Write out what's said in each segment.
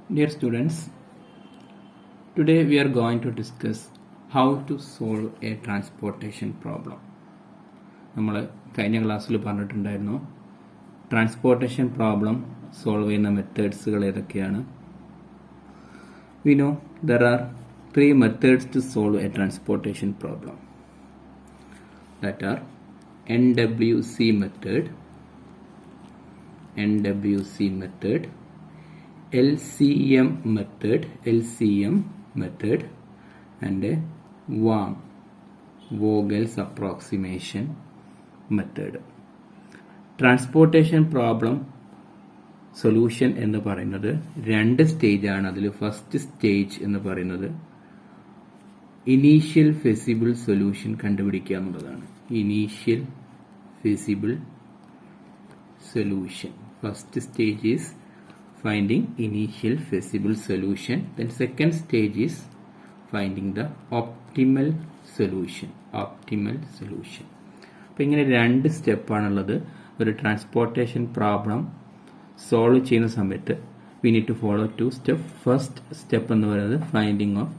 Dear students, today we are going to discuss how to solve a transportation problem. നമ്മൾ കഴിഞ്ഞ ക്ലാസ്സിൽ പറഞ്ഞിട്ടുണ്ടായിരുന്നു transportation problem solve ചെയ്യുന്ന മെത്തേഡ്സുകൾ ഏതൊക്കെയാണ്. We know there are three methods to solve a transportation problem. That are NWC method, LCM method and WAM, Vogel's approximation method. Transportation problem solution എന്ന് പറയുന്നത് രണ്ട് stage ആണ്. അതിൽ ഫസ്റ്റ് സ്റ്റേജ് എന്ന് പറയുന്നത് initial feasible solution കണ്ടുപിടിക്കുക എന്നുള്ളതാണ്. Initial feasible solution. First stage is finding initial feasible solution. Then second stage is finding the optimal solution. അപ്പോൾ ഇങ്ങനെ രണ്ട് സ്റ്റെപ്പാണുള്ളത്. ഒരു ട്രാൻസ്പോർട്ടേഷൻ പ്രോബ്ലം സോൾവ് ചെയ്യുന്ന സമയത്ത് we need to follow two step. First step എന്ന് പറയുന്നത് finding of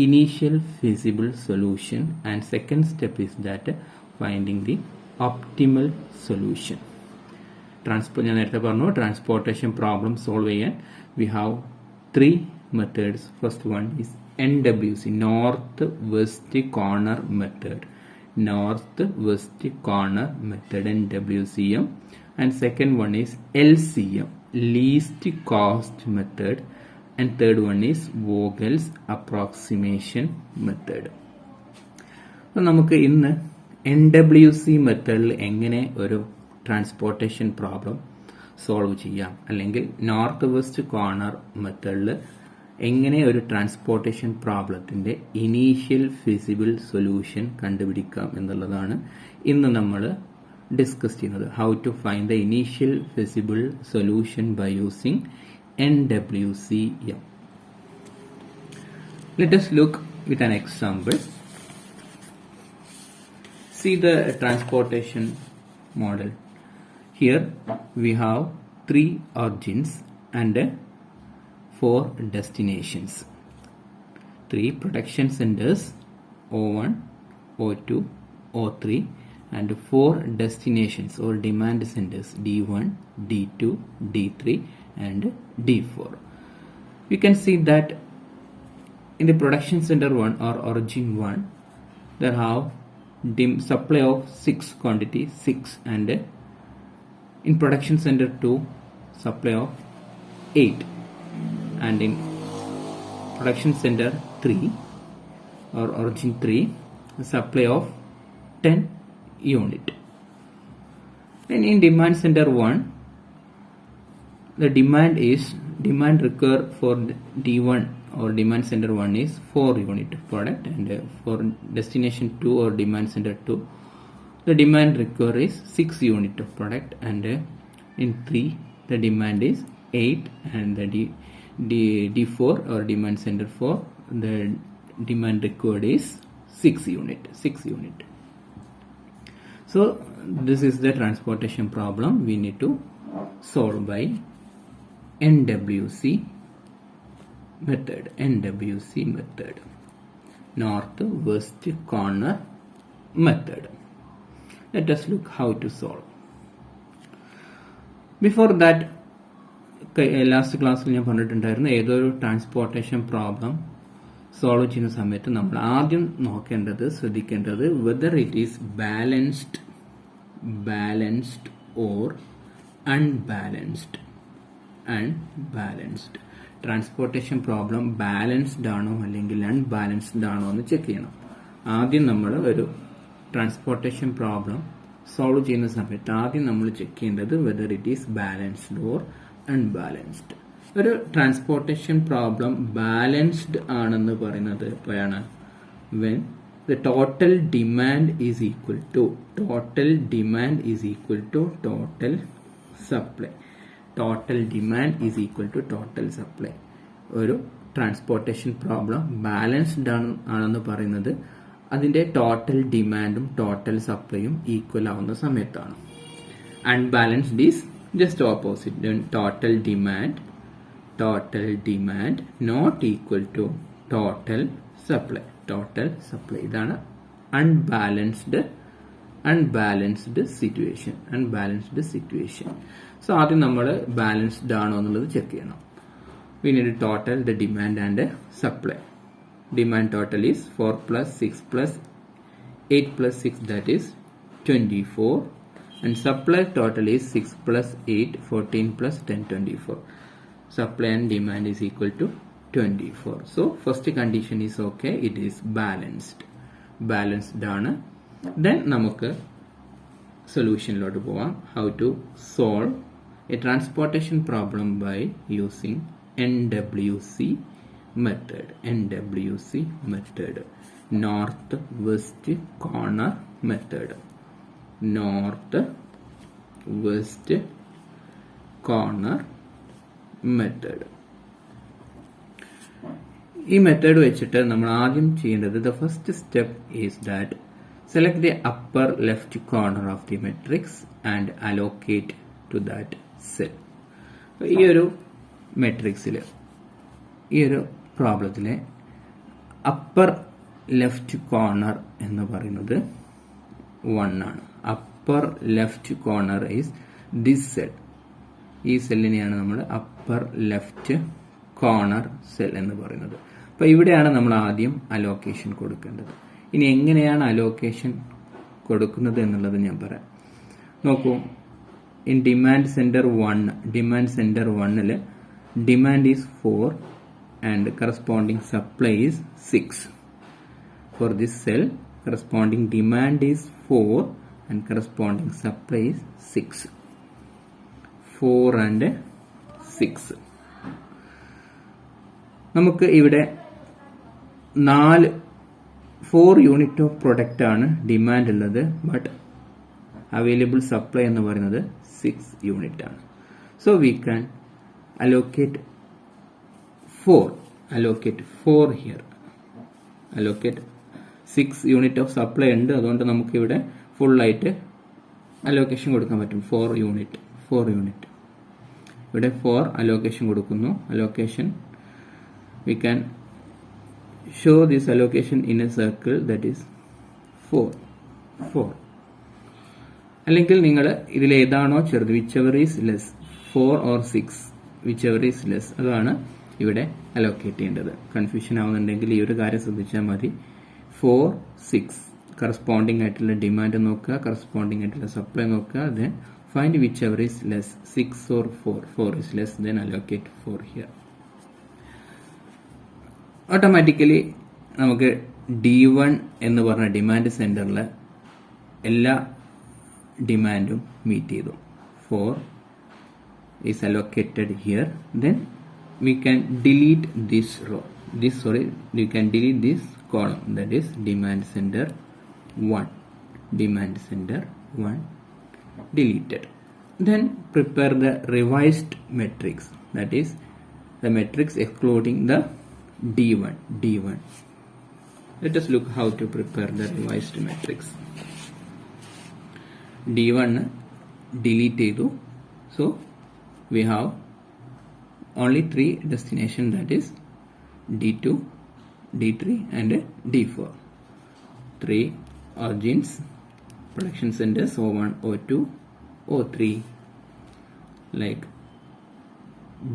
initial feasible solution and second step is that finding the optimal solution. ഞാൻ നേരത്തെ പറഞ്ഞു ട്രാൻസ്പോർട്ടേഷൻ പ്രോബ്ലം സോൾവ് ചെയ്യാൻ we have three methods. First one is NWC, north west corner method, NWCM, and second one is LCM, least cost method, and third one is Vogel's approximation method. അപ്പോൾ നമുക്ക് ഇന്ന് NWC മെത്തേഡിൽ എങ്ങനെ ഒരു transportation problem solve ചെയ്യാം, അല്ലെങ്കിൽ north west corner മെത്തേഡിൽ എങ്ങനെ ഒരു ട്രാൻസ്പോർട്ടേഷൻ പ്രോബ്ലത്തിന്റെ ഇനീഷ്യൽ ഫിസിബിൾ സൊല്യൂഷൻ കണ്ടുപിടിക്കാം എന്നുള്ളതാണ് ഇന്ന് നമ്മൾ ഡിസ്കസ് ചെയ്യുന്നത്. How to find the initial feasible solution by using NWCM. Let us look with an example. See the transportation model. Here we have three origins and four destinations. Three production centers O1, O2, O3 and four destinations or demand centers D1, D2, D3 and D4. We can see that in the production center 1 or origin 1 there have supply of 6 quantity 6 and in production center 2 supply of 8 and in production center 3 or origin 3 supply of 10 unit. Then in demand center 1 the demand required for D1 or demand center 1 is 4 unit product, and for destination 2 or demand center 2 the demand required is 6 unit of product, and in 3 the demand is 8 and the D4 or demand center 4 the demand required is 6 unit. So this is the transportation problem we need to solve by NWC method, north west corner method. Let us look how to solve. Before that, last ക്ലാസ്സിൽ ഞാൻ പറഞ്ഞിട്ടുണ്ടായിരുന്നു ഏതൊരു transportation problem solve ചെയ്യുന്ന സമയത്ത് നമ്മൾ ആദ്യം ശ്രദ്ധിക്കേണ്ടത് whether it is balanced or unbalanced. Transportation problem balanced ആണോ അല്ലെങ്കിൽ അൺബാലൻസ്ഡ് ആണോ എന്ന് ചെക്ക് ചെയ്യണം. ആദ്യം നമ്മൾ ഒരു ട്രാൻസ്പോർട്ടേഷൻ പ്രോബ്ലം സോൾവ് ചെയ്യുന്ന സമയത്ത് ആദ്യം നമ്മൾ ചെക്ക് ചെയ്യേണ്ടത് whether it is balanced or unbalanced. ഒരു ട്രാൻസ്പോർട്ടേഷൻ പ്രോബ്ലം ബാലൻസ്ഡ് ആണെന്ന് പറയുന്നത് എപ്പോഴാണ്? When the total demand is equal to total supply. ഒരു ട്രാൻസ്പോർട്ടേഷൻ പ്രോബ്ലം ബാലൻസ്ഡ് ആണെന്ന് പറയുന്നത് അതിന്റെ ടോട്ടൽ ഡിമാൻഡും ടോട്ടൽ സപ്ലൈയും ഈക്വൽ ആവുന്ന സമയത്താണ്. Unbalanced is just opposite. Then total demand total demand not equal to total supply. ഇതാണ് അൺബാലൻസ്ഡ് സിറ്റുവേഷൻ. സോ ആദ്യം നമ്മൾ ബാലൻസ്ഡ് ആണോ എന്നുള്ളത് ചെക്ക് ചെയ്യണം. We need to total the demand and supply. Demand total is 4 plus 6 plus 8 plus 6, that is 24, and supply total is 6 plus 8 14 plus 10 24. Supply and demand is equal to 24. So first condition is okay, it is balanced ആണ്. Then നമുക്ക് സൊല്യൂഷനിലോട്ട് പോവാം. How to solve a transportation problem by using NWC method. North West Corner method. ഈ method വെച്ചിട്ട് നമ്മൾ ആദ്യം ചെയ്യേണ്ടത്, the first step is that select the upper left corner of the matrix and allocate to that cell. ഈ ഒരു മെട്രിക്സില്, ഈ ഒരു പ്രോബ്ലത്തിലെ upper left corner എന്ന് പറയുന്നത് 1 ആണ്. Upper left corner is this cell. ഈ സെല്ലിനെയാണ് നമ്മൾ അപ്പർ ലെഫ്റ്റ് കോർണർ സെൽ എന്ന് പറയുന്നത്. അപ്പൊ ഇവിടെയാണ് നമ്മൾ ആദ്യം അലോക്കേഷൻ കൊടുക്കേണ്ടത്. ഇനി എങ്ങനെയാണ് അലോക്കേഷൻ കൊടുക്കുന്നത് എന്നുള്ളത് ഞാൻ പറയാം. നോക്കൂ, in demand centre 1 demand is 4 and corresponding supply is 6. For this cell, corresponding demand is 4 and corresponding supply is 6. 4 and 6. നമുക്ക് ഇവിടെ 4 യൂണിറ്റ് ഓഫ് പ്രൊഡക്റ്റ് ആണ് ഡിമാൻഡ് ഉള്ളത്. ബട്ട് അവൈലബിൾ സപ്ലൈ എന്ന് പറയുന്നത് 6 യൂണിറ്റ് ആണ്. So we can allocate 4 here. allocate 6 unit of supply ഉണ്ട്. അതുകൊണ്ട് നമുക്ക് ഇവിടെ ഫുൾ ആയിട്ട് അലോക്കേഷൻ കൊടുക്കാൻ പറ്റും. 4 യൂണിറ്റ് ഇവിടെ 4 അലോക്കേഷൻ കൊടുക്കുന്നു. Allocation we can show this allocation in a circle, that is 4. അല്ലെങ്കിൽ നിങ്ങൾ ഇതിൽ ഏതാണോ ചെറുത്, whichever is less, 4 or 6, whichever is less, അതാണ് ഇവിടെ അലോക്കേറ്റ് ചെയ്യേണ്ടത്. കൺഫ്യൂഷൻ ആവുന്നുണ്ടെങ്കിൽ ഈ ഒരു കാര്യം ശ്രദ്ധിച്ചാൽ മതി. 4, 6 കറസ്പോണ്ടിങ് ആയിട്ടുള്ള ഡിമാൻഡ് നോക്കുക, കറസ്പോണ്ടിങ് ആയിട്ടുള്ള സപ്ലൈ നോക്കുക. Then find whichever is less, 6 or 4 is less, then allocate 4 here. Automatically നമുക്ക് D1 എന്ന് പറഞ്ഞ ഡിമാൻഡ് സെന്ററിലെ എല്ലാ ഡിമാൻഡും മീറ്റ് ചെയ്തു. 4 is allocated here. Then we can delete this row. We can delete this column, that is demand center 1. Deleted. Then prepare the revised matrix, that is the matrix excluding the D1. Let us look how to prepare the revised matrix. D1 delete ചെയ്തു. So we have only 3 destination, that is D2, D3 and D4. 3 origins, production centers O1, O2, O3, like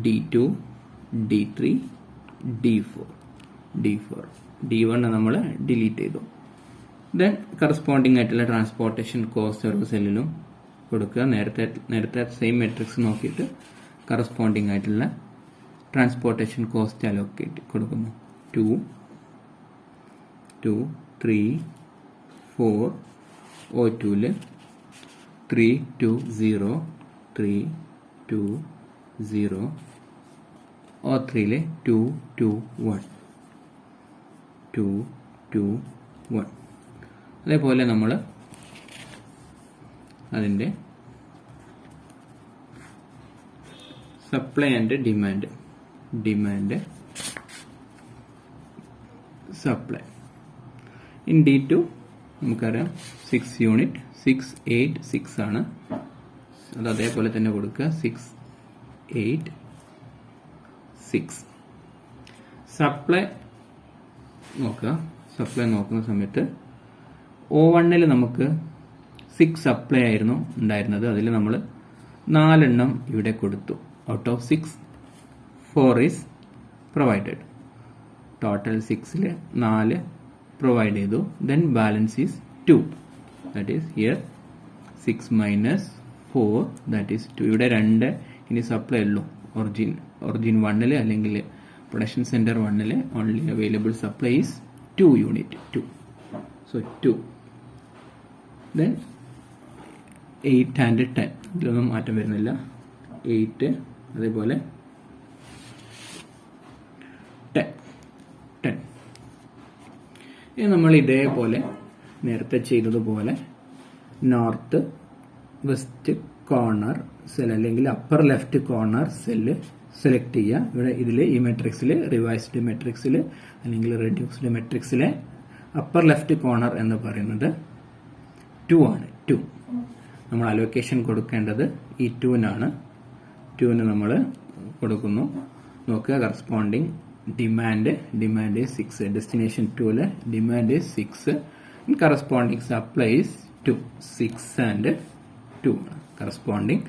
D2, D3, D4. D1 നമ്മൾ delete ചെയ്തു. Then corresponding ആയിട്ടുള്ള transportation cost ഓരോ സെല്ലിലും കൊടുക്കുക. നേരത്തെ same matrix നോക്കിയിട്ട് corresponding ആയിട്ടുള്ള transportation cost allocate കൊടുക്കുന്നു. 2, 3, 4, O2 3, 2, 0, 3, 2, 0, O3 2, 2, 1, 2, 2, 1. അതേപോലെ നമ്മൾ അതിൻ്റെ supply and demand supply in D2 നമുക്കറിയാം 6 യൂണിറ്റ്, 6, 8, 6 ആണ്. അത് അതേപോലെ തന്നെ കൊടുക്കുക. 6, 8, 6. സപ്ലൈ നോക്കുക. സപ്ലൈ നോക്കുന്ന സമയത്ത് O1 നമുക്ക് 6 സപ്ലൈ ആയിരുന്നു ഉണ്ടായിരുന്നത്. അതിൽ നമ്മൾ 4 എണ്ണം ഇവിടെ കൊടുത്തു. Out of 6 4 is provided. Total 6 4 provide ചെയ്തു. Then balance is 2. That is here 6 minus 4 that is 2. ഇവിടെ 2 ഇനി സപ്ലൈ ഉള്ളൂ. ഒറിജിൻ 1 അല്ലെങ്കിൽ production centre 1 only available supply is 2 unit 2. So 2. Then 8 and 10 ഇതിലൊന്നും മാറ്റം വരുന്നില്ല. 8 അതേപോലെ 10. ഇനി നമ്മൾ ഇതേപോലെ നേരത്തെ ചെയ്തതുപോലെ നോർത്ത് വെസ്റ്റ് കോർണർ സെൽ അല്ലെങ്കിൽ upper left corner cell select ചെയ്യുക. ഇവിടെ ഇതിൽ ഈ മെട്രിക്സിൽ റിവൈസ്ഡ് മെട്രിക്സിൽ അല്ലെങ്കിൽ റെഡ്യൂസ്ഡ് മെട്രിക്സിലെ അപ്പർ ലെഫ്റ്റ് കോർണർ എന്ന് പറയുന്നത് 2 ആണ്. 2 നമ്മൾ അലോക്കേഷൻ കൊടുക്കേണ്ടത് ഈ 2-നാണ്. 2-ന് നമ്മൾ കൊടുക്കുന്നു. നോക്കുക, കറസ്പോണ്ടിങ് ഡിമാൻഡ് 6. ഡെസ്റ്റിനേഷൻ 2-ലെ demand 6. Corresponding supply 2. 6 and 2. Corresponding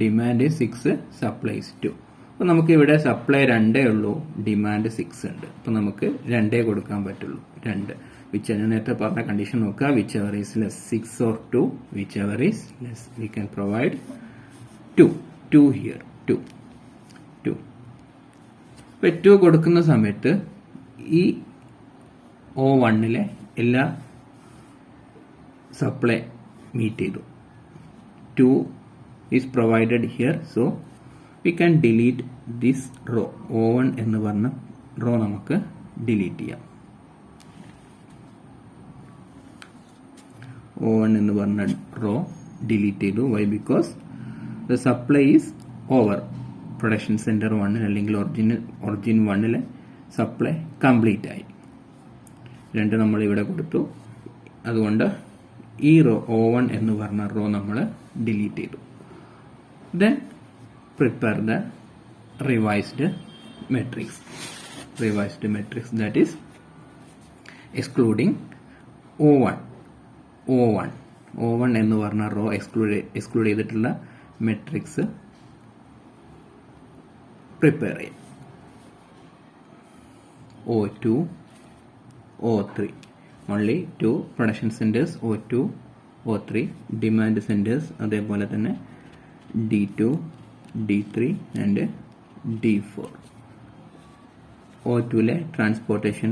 demand 6, supply 2. അപ്പോൾ നമുക്ക് ഇവിടെ സപ്ലൈ 2 ഉള്ളൂ, ഡിമാൻഡ് 6 ഉണ്ട്. അപ്പോൾ നമുക്ക് 2 കൊടുക്കാൻ പറ്റുള്ളൂ. 2 വിച്ച് ഞാൻ നേരത്തെ പറഞ്ഞ കണ്ടീഷൻ നോക്കുക. Which ever is less 6 or 2, which ever is less we can provide 2 here 2. ഇപ്പോൾ 2 കൊടുക്കുന്ന സമയത്ത് ഈ O1 എല്ലാ സപ്ലൈ മീറ്റ് ചെയ്തു. 2 is provided here, so we can delete this row. O1 എന്ന് പറഞ്ഞ റോ നമുക്ക് ഡിലീറ്റ് ചെയ്യാം. O1 എന്ന് പറഞ്ഞ റോ ഡിലീറ്റ് ചെയ്തു. Why? Because the supply is over. Production centre 1 അല്ലെങ്കിൽ ഒറിജിൻ 1 സപ്ലൈ കംപ്ലീറ്റ് ആയി. 2 നമ്മൾ ഇവിടെ കൊടുത്തു. അതുകൊണ്ട് ഈ റോ O1 എന്ന് പറഞ്ഞ റോ നമ്മൾ ഡിലീറ്റ് ചെയ്തു. Then prepare the revised matrix. That is excluding O1 എന്ന് പറഞ്ഞ റോ എക്സ്ക്ലൂഡ് ചെയ്തിട്ടുള്ള മെട്രിക്സ് പ്രിപ്പയർ ചെയ്യും. O2 O3 only 2 production centres O2 O3, demand centres അതേപോലെ തന്നെ D2 D3 and D4. O2 transportation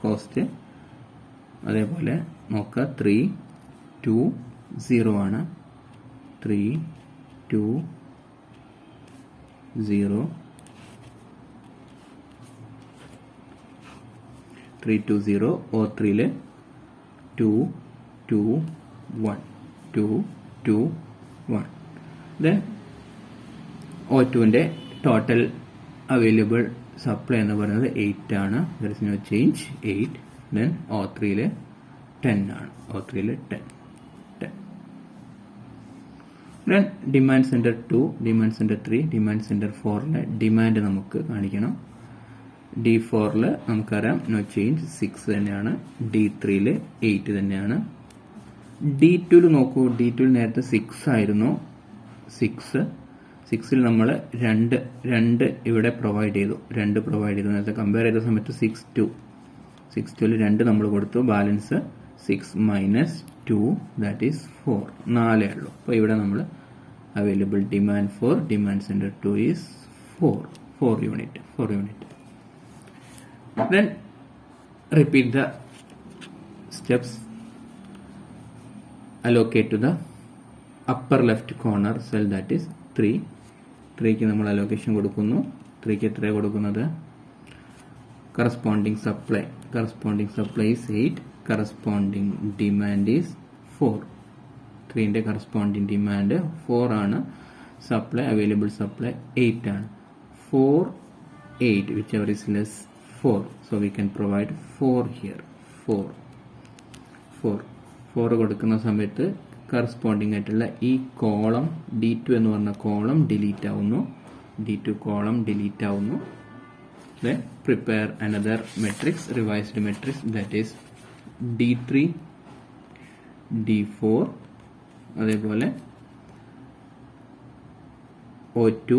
cost അതേപോലെ നോക്കുക. 3 2 0 ആണ്. 3 2 0 3 2 0. O3 2 2 1 2 2 1. Then O2 total available supply എന്ന് പറയുന്നത് 8 ആണ്. There is no change 8. Then O3 10 ആണ്. O3 10. Then demand centre 2, demand centre 3, demand centre 4 demand നമുക്ക് കാണിക്കണം. D4 നമുക്കറിയാം നോ ചേഞ്ച് 6 തന്നെയാണ്. D3 8 തന്നെയാണ്. D2 നോക്കൂ. D2 നേരത്തെ 6 ആയിരുന്നു. 6 നമ്മൾ 2 ഇവിടെ പ്രൊവൈഡ് ചെയ്തു. നേരത്തെ കമ്പയർ ചെയ്ത സമയത്ത് 6 2 2 നമ്മൾ കൊടുത്തു. Balance 6 minus 2 that is 4. 4 ഉള്ളൂ. അപ്പോൾ ഇവിടെ നമ്മൾ available demand for demand centre 2 is 4 unit. Then repeat the steps. Allocate to the upper left corner cell, that is 3. 3 നമ്മൾ അലോക്കേഷൻ കൊടുക്കുന്നു. 3 എത്ര കൊടുക്കുന്നത്? corresponding supply is 8. corresponding demand is 4. 3 corresponding demand 4 ആണ്. supply available supply 8 ആണ്. 4 8 whichever is less 4, so we can provide 4 here. 4 കൊടുക്കുന്ന സമയത്ത് corresponding ആയിട്ടുള്ള ഈ കോളം D2 എന്ന് പറഞ്ഞ കോളം ഡിലീറ്റ് ആവുന്നു. D2 കോളം ഡിലീറ്റ് ആവുന്നു. Then prepare another matrix, revised matrix, that is D3 D4 അതേപോലെ O2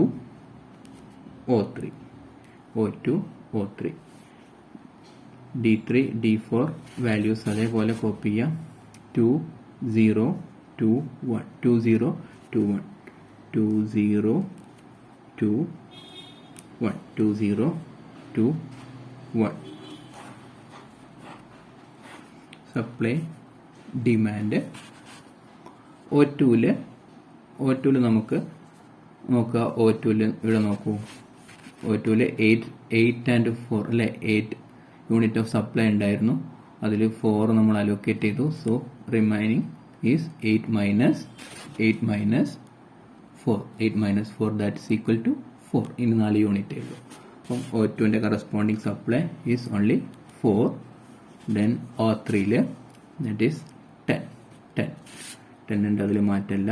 O3 O2 O3 D3 D4 values അതേപോലെ കോപ്പി ചെയ്യാം. 2 0 2 1 2 0 2 1 2 0 2 1 2 0 2 1 സപ്ലൈ ഡിമാൻഡ് O2 നമുക്ക് നോക്കുക. O2 ഇവിടെ നോക്കൂ. O2 8 and 4 അല്ലേ, 8 യൂണിറ്റ് ഓഫ് സപ്ലൈ ഉണ്ടായിരുന്നു. അതിൽ 4 നമ്മൾ അലോക്കേറ്റ് ചെയ്തു. So remaining is 8 minus 4 8 minus 4 that is equal to 4. ഇനി 4 യൂണിറ്റ് ഉള്ളൂ. അപ്പം O2ന്റെ corresponding supply is only 4. Then O3 that is 10 ഉണ്ട്, അതിൽ മാറ്റമില്ല.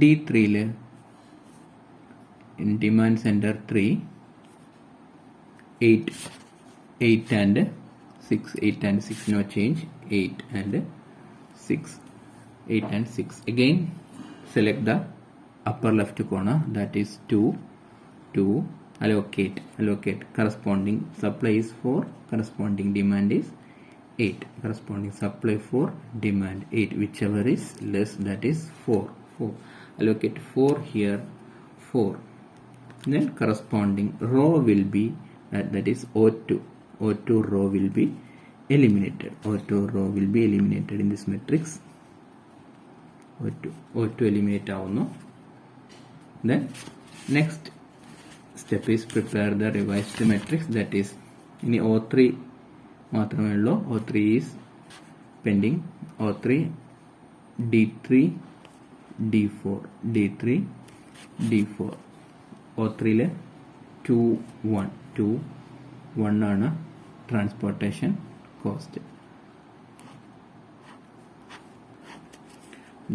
D3 in demand center 3 8 and 6 no change. 8 and 6 again select the upper left corner, that is 2 allocate corresponding supply is 4, corresponding demand is 8, corresponding supply for demand 8, whichever is less, that is 4 allocate 4 here, 4. Then corresponding row will be that is O2 row will be eliminated. In this matrix. O2 eliminate ആവുന്നു. Then next step is prepare the revised matrix, that is ഇനി O3 മാത്രമേ ഉള്ളൂ. O3 is pending. O3 D3 D4 O3 2 1 ആണ് transportation cost.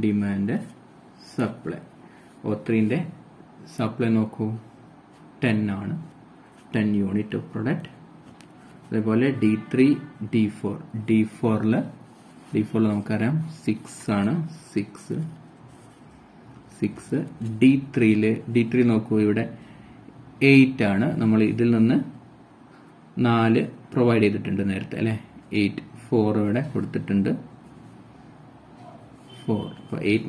Demand supply O3ന്റെ supply നോക്കൂ 10 ആണ്, 10 unit of product. അതേപോലെ D3 D4 നമുക്കറിയാം 6 ആണ്, 6 D3 നോക്കൂ, ഇവിടെ 8 ആണ്. നമ്മൾ ഇതിൽ നിന്ന് 4 പ്രൊവൈഡ് ചെയ്തിട്ടുണ്ട് നേരത്തെ അല്ലേ. 8 4 ഇവിടെ കൊടുത്തിട്ടുണ്ട്. 4 അപ്പോൾ 8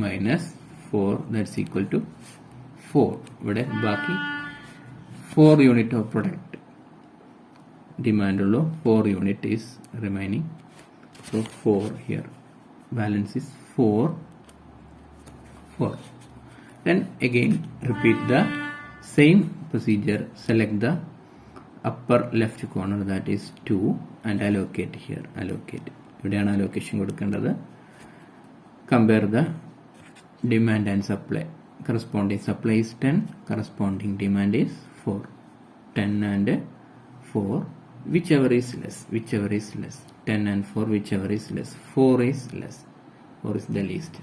minus 4 that's equal to 4. ഇവിടെ ബാക്കി 4 യൂണിറ്റ് ഓഫ് പ്രൊഡക്റ്റ് ഡിമാൻഡ് ഉള്ളൂ. 4 unit is remaining. So 4 here, balance is 4. Then again repeat the same procedure. Select the upper left corner, that is 2, and allocate here. ഇവിടെയാണ് allocation കൊടുക്കേണ്ടത്. Compare the demand and supply. Corresponding supply is 10, corresponding demand is 4. 10 and 4, whichever is less. 10 and 4, whichever is less. 4 is less. 4 is the least.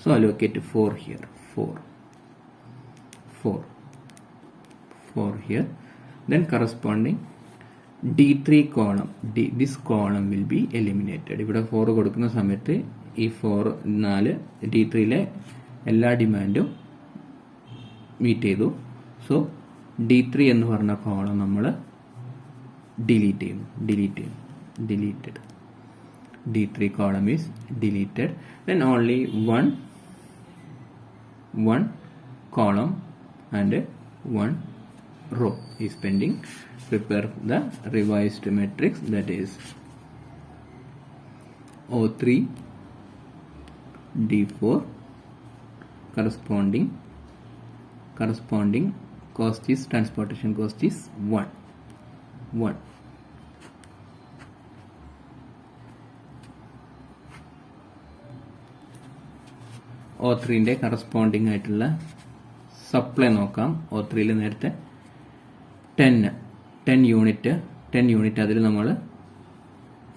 So allocate 4 here. 4 here. Then corresponding D3 column, this column will be eliminated. ഇവിടെ 4 കൊടുക്കുന്ന സമയത്ത് ഈ 4 D3 എല്ലാ ഡിമാൻഡും meet ചെയ്തു. So D3 എന്ന് പറഞ്ഞ column നമ്മൾ deleted. D3 column is deleted. Then only one column and 1 row is pending. Prepare the revised matrix, that is O3 D4, corresponding cost is transportation cost is 1. O3ന്റെ corresponding ആയിട്ടുള്ള supply നോക്കാം. O3 നേരത്തെ 10 unit അതിൽ നമ്മൾ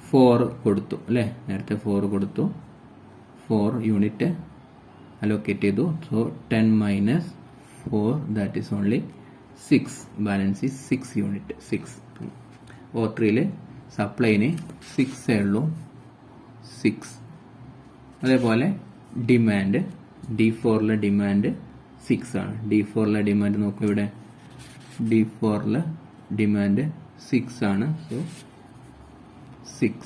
4 കൊടുത്തു അല്ലേ. നേരത്തെ 4 കൊടുത്തു. 4 unit allocate ചെയ്തു. So 10 minus 4, that is only 6. Balance is 6 unit. 6. O3 സപ്ലൈന് 6 ഉള്ളൂ, 6. അതേപോലെ ഡിമാൻഡ് D4 ഡിമാൻഡ് 6 ആണ്. D4 ഡിമാൻഡ് നോക്കൂ, ഇവിടെ D4 ഡിമാൻഡ് 6 ആണ്. So 6.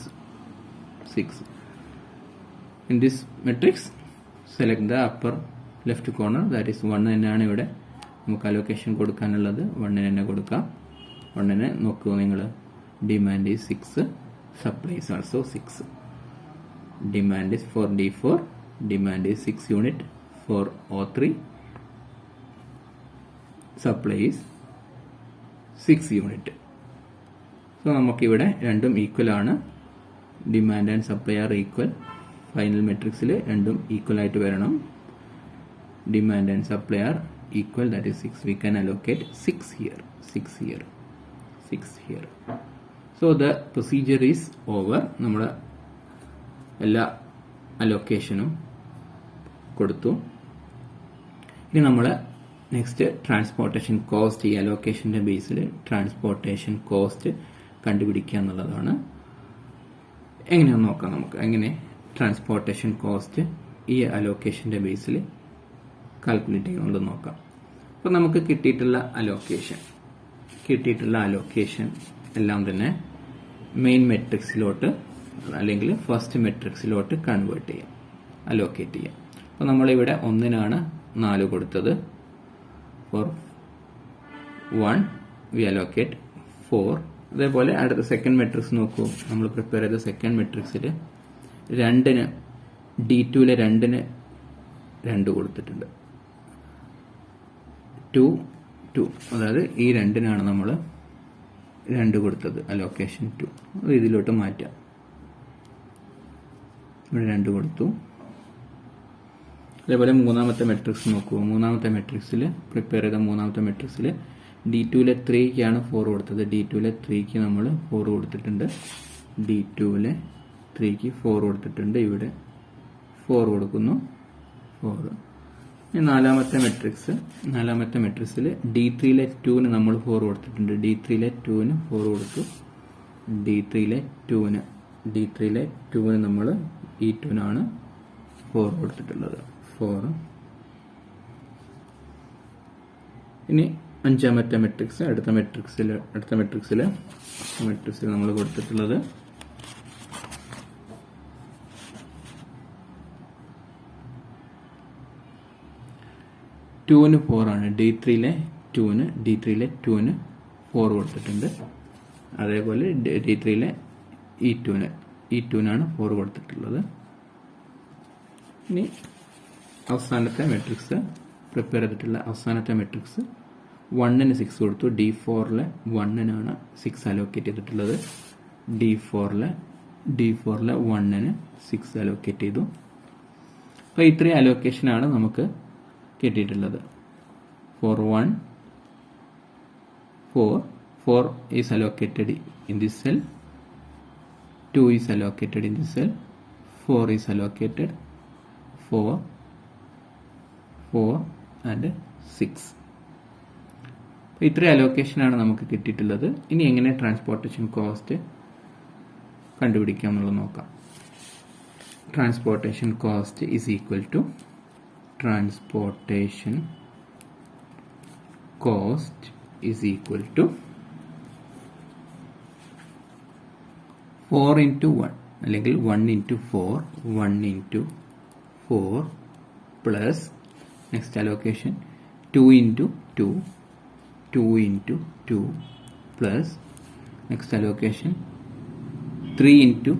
In this matrix select the upper left corner, that is 1 തന്നെയാണ് ഇവിടെ നമുക്ക് അലോക്കേഷൻ കൊടുക്കാനുള്ളത്. 1 തന്നെ കൊടുക്കാം. 1 നോക്കൂ നിങ്ങൾ, demand is 6, supply is also 6. Demand is for D4, demand is 6 unit. For O3, supply is 6 unit. So നമുക്കിവിടെ രണ്ടും ഈക്വൽ ആണ്. Demand and supply are equal. Final മെട്രിക്സിൽ രണ്ടും ഈക്വൽ ആയിട്ട് വരണം. Demand and supply are equal, that is 6. We can allocate 6 here. So the procedure is over. നമ്മുടെ എല്ലാ അലോക്കേഷനും കൊടുത്തു. ഇനി നമ്മൾ നെക്സ്റ്റ് ട്രാൻസ്പോർട്ടേഷൻ കോസ്റ്റ്, ഈ അലോക്കേഷൻ്റെ ബേസിൽ ട്രാൻസ്പോർട്ടേഷൻ കോസ്റ്റ് കണ്ടുപിടിക്കുക എന്നുള്ളതാണ്. എങ്ങനെയാണെന്ന് നോക്കാം നമുക്ക്. എങ്ങനെ ട്രാൻസ്പോർട്ടേഷൻ കോസ്റ്റ് ഈ അലോക്കേഷൻ്റെ ബേസിൽ കാൽക്കുലേറ്റ് ചെയ്യുന്നുണ്ടെന്ന് നോക്കാം. അപ്പോൾ നമുക്ക് കിട്ടിയിട്ടുള്ള അലോക്കേഷൻ എല്ലാം തന്നെ മെയിൻ മെട്രിക്സിലോട്ട് അല്ലെങ്കിൽ ഫസ്റ്റ് മെട്രിക്സിലോട്ട് കൺവേർട്ട് ചെയ്യാം, അലോക്കേറ്റ് ചെയ്യാം. അപ്പോൾ നമ്മളിവിടെ 1 4 കൊടുത്തത്. For 1 we allocate 4. അതേപോലെ അടുത്ത സെക്കൻഡ് മെട്രിക്സ് നോക്കൂ. നമ്മൾ പ്രിപ്പയർ ചെയ്ത സെക്കൻഡ് മെട്രിക്സിൽ 2 D2 2 കൊടുത്തിട്ടുണ്ട്. 2 അതായത് ഈ 2 നമ്മൾ 2 കൊടുത്തത്, അലോക്കേഷൻ 2. അത് ഇതിലോട്ട് മാറ്റാം. ഇവിടെ 2 കൊടുത്തു. അതേപോലെ മൂന്നാമത്തെ മെട്രിക്സ് നോക്കൂ. മൂന്നാമത്തെ മെട്രിക്സിൽ പ്രിപ്പയർ ചെയ്ത മൂന്നാമത്തെ മെട്രിക്സിൽ D2 3ക്കാണ് 4 കൊടുത്തത്. D2 3ക്ക് നമ്മൾ 4 കൊടുത്തിട്ടുണ്ട്. D2 3ക്ക് 4 കൊടുത്തിട്ടുണ്ട്. ഇവിടെ 4 കൊടുക്കുന്നു, 4. നാലാമത്തെ മെട്രിക്സിൽ D3 2 നമ്മൾ 4 കൊടുത്തിട്ടുണ്ട്. D3 2 4 കൊടുത്തു. D3 2 നമ്മൾ ഈ 2 4 കൊടുത്തിട്ടുള്ളത്, 4. ഇനി അഞ്ചാമത്തെ മെട്രിക്സ്, അടുത്ത മെട്രിക്സിൽ നമ്മൾ കൊടുത്തിട്ടുള്ളത് ടൂന് 4 ആണ്. D3 2 4 കൊടുത്തിട്ടുണ്ട്. അതേപോലെ D3 ഈ 2 4 കൊടുത്തിട്ടുള്ളത്. ഇനി അവസാനത്തെ മെട്രിക്സ്, പ്രിപ്പയർ ചെയ്തിട്ടുള്ള അവസാനത്തെ മെട്രിക്സ് 1 6 കൊടുത്തു. D4 1 6 അലോക്കേറ്റ് ചെയ്തിട്ടുള്ളത്. D4 1 6 അലോക്കേറ്റ് ചെയ്തു. അപ്പോൾ ഇത്രയും അലോക്കേഷനാണ് നമുക്ക് കിട്ടിയിട്ടുള്ളത്. For 1 4 is allocated in this cell, 2 is allocated in this cell, 4 is allocated, 4 and 6. ഇത്രയും അലോക്കേഷനാണ് നമുക്ക് കിട്ടിയിട്ടുള്ളത്. ഇനി എങ്ങനെ ട്രാൻസ്പോർട്ടേഷൻ കോസ്റ്റ് കണ്ടുപിടിക്കാം എന്നുള്ളത് നോക്കാം. Transportation cost is equal to transportation cost is equal to 4 into 1 അല്ലെങ്കിൽ 1 into 4 plus next allocation 2 into 2 plus next allocation 3 into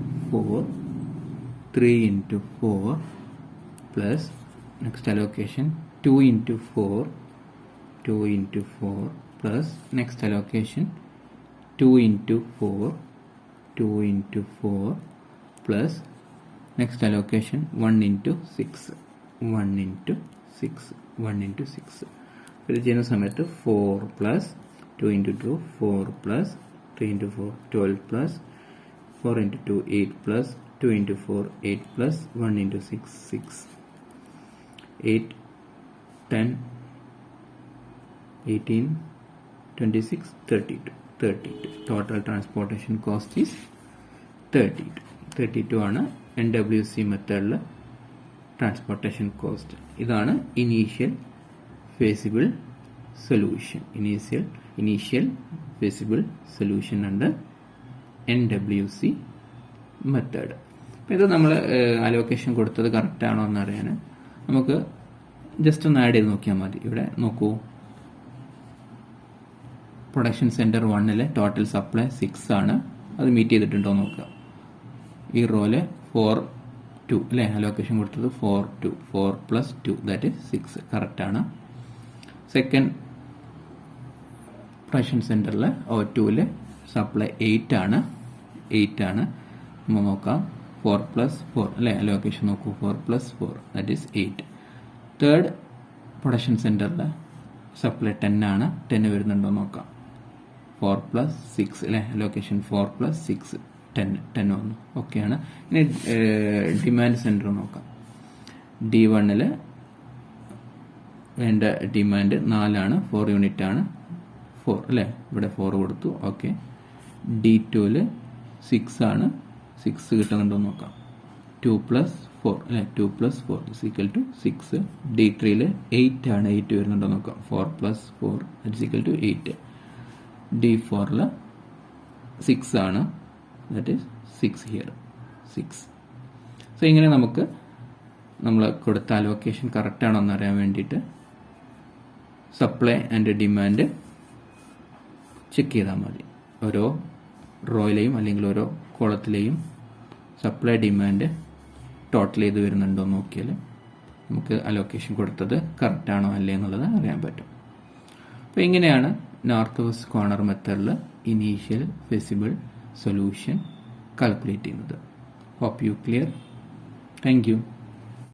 4 plus next allocation 2 into 4 plus next allocation 2 into 4 plus next allocation 1 into 6 ഇത് ചെയ്യുന്ന സമയത്ത് 4 plus 2 into 2 4 plus 3 into 4 12 plus 4 into 2 8 plus 2 into 4 8 plus 1 into 6 6. 8, 10, 18, 26, 32. Total transportation cost is 32. 32 ആണ് NWC മെത്തേഡിൽ transportation cost. ഇതാണ് initial ഫേസിബിൾ solution. Initial ഫേസിബിൾ solution ഉണ്ട് NWC method. ഇത് നമ്മൾ allocation കൊടുത്തത് കറക്റ്റ് ആണോ എന്നറിയാൻ നമുക്ക് ജസ്റ്റ് ഒന്ന് ആഡ് ചെയ്ത് നോക്കിയാൽ മതി. ഇവിടെ നോക്കൂ, പ്രൊഡക്ഷൻ സെന്റർ 1 ടോട്ടൽ സപ്ലൈ 6 ആണ്. അത് മീറ്റ് ചെയ്തിട്ടുണ്ടോ നോക്കുക. ഈ റോയില് 4-2 അല്ലേ, അലോക്കേഷൻ കൊടുത്തത് 4-2, 4 + 2 ദാറ്റ് ഈസ് 6 കറക്റ്റ് ആണ്. സെക്കൻഡ് പ്രൊഡക്ഷൻ സെന്ററിൽ O2 സപ്ലൈ 8 ആണ്. നമ്മൾ നോക്കാം 4 + 4 അല്ലേ, അലോക്കേഷൻ നോക്കൂ 4 + 4 ദാറ്റ് ഈസ് 8. തേർഡ് പ്രൊഡക്ഷൻ സെന്ററിൽ സപ്ലൈ 10 ആണ്. 10 വരുന്നുണ്ടോ നോക്കാം. 4 + 6 അല്ലേ, അലോക്കേഷൻ 4 + 6 10 വന്നു. ഓക്കെയാണ്. ഇനി ഡിമാൻഡ് സെന്റർ നോക്കാം. D1 വേണ്ട ഡിമാൻഡ് 4 ആണ്, 4 യൂണിറ്റ് ആണ്. 4 അല്ലേ, ഇവിടെ 4 കൊടുത്തു. ഓക്കെ. D2 6 ആണ്, 6 കിട്ടുന്നുണ്ടോ നോക്കാം. 2 + 4 അല്ലേ, 2 + 4 = 6. D3 8 ആണ്, 8 വരുന്നുണ്ടോ നോക്കാം. 4 + 4 = 8. D4 6 ആണ്, that is 6 here, 6. സോ ഇങ്ങനെ നമുക്ക് നമ്മൾ കൊടുത്ത അലോക്കേഷൻ കറക്റ്റ് ആണോ എന്നറിയാൻ വേണ്ടിയിട്ട് സപ്ലൈ ആൻഡ് ഡിമാൻഡ് ചെക്ക് ചെയ്താൽ മതി. ഓരോ റോയിലെയും അല്ലെങ്കിൽ ഓരോ കോളത്തിലെയും സപ്ലൈ ഡിമാൻഡ് ടോട്ടൽ ചെയ്ത് വരുന്നുണ്ടോ നോക്കിയാൽ നമുക്ക് അലോക്കേഷൻ കൊടുത്തത് കറക്റ്റ് ആണോ അല്ലേ എന്നുള്ളത് അറിയാൻ പറ്റും. അപ്പോൾ ഇങ്ങനെയാണ് നോർത്ത് വെസ്റ്റ് കോർണർ മെത്തേഡിൽ ഇനീഷ്യൽ ഫെസിബിൾ സൊല്യൂഷൻ കാൽക്കുലേറ്റ് ചെയ്യുന്നത്. Hope you clear. Thank U.